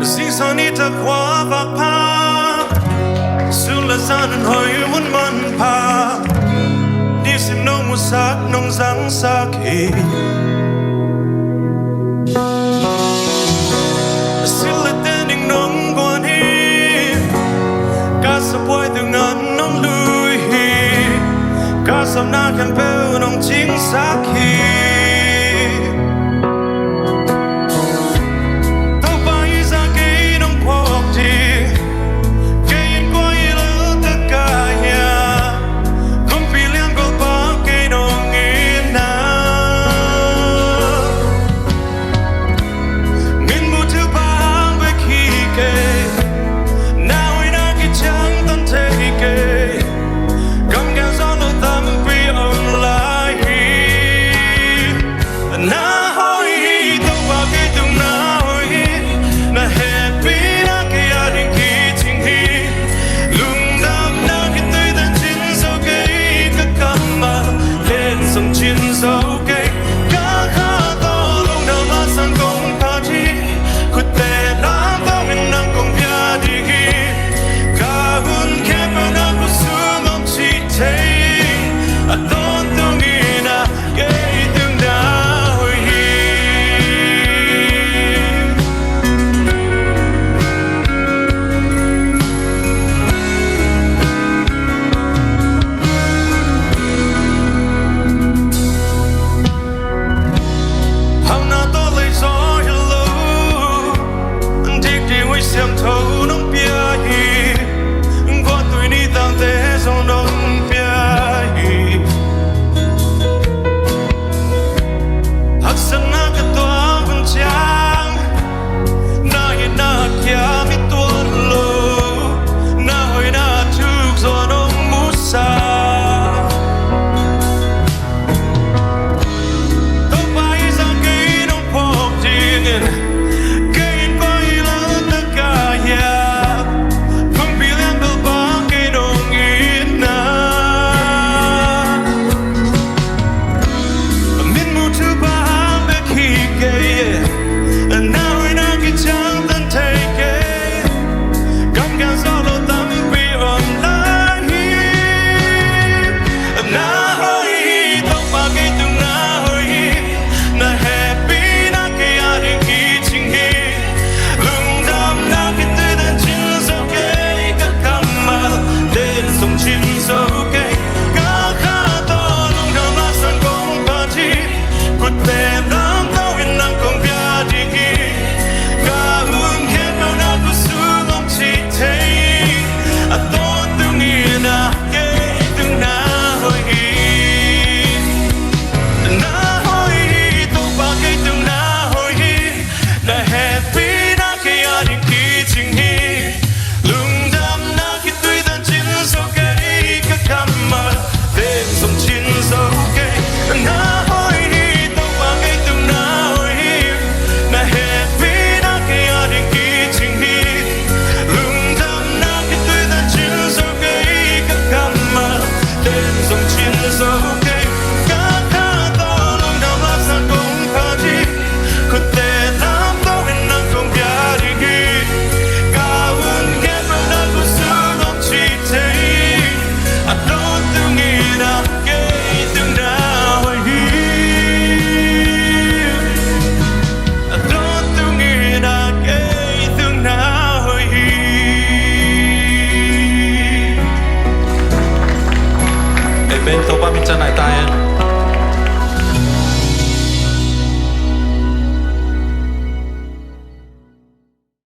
Xin sao ni ta khóa vạc pa Sương là gian hỏi muốn mặn pa Đi xem nông một sắc nông răng sắc hi Xin là tên đình nông quan hi Cá sắp quay từ ngàn nông lùi hi Cá sắp na khen bèo nông chính xác hi xem thấu nông bia hi qua tuổi ni tang te song nông bia hi hắc sang na ka tua bun chang na hi na kia mi tuan lo na hoi na thuk zo nông mu sa to bai za ke nông phok jing bên tàu ba mình chân này tay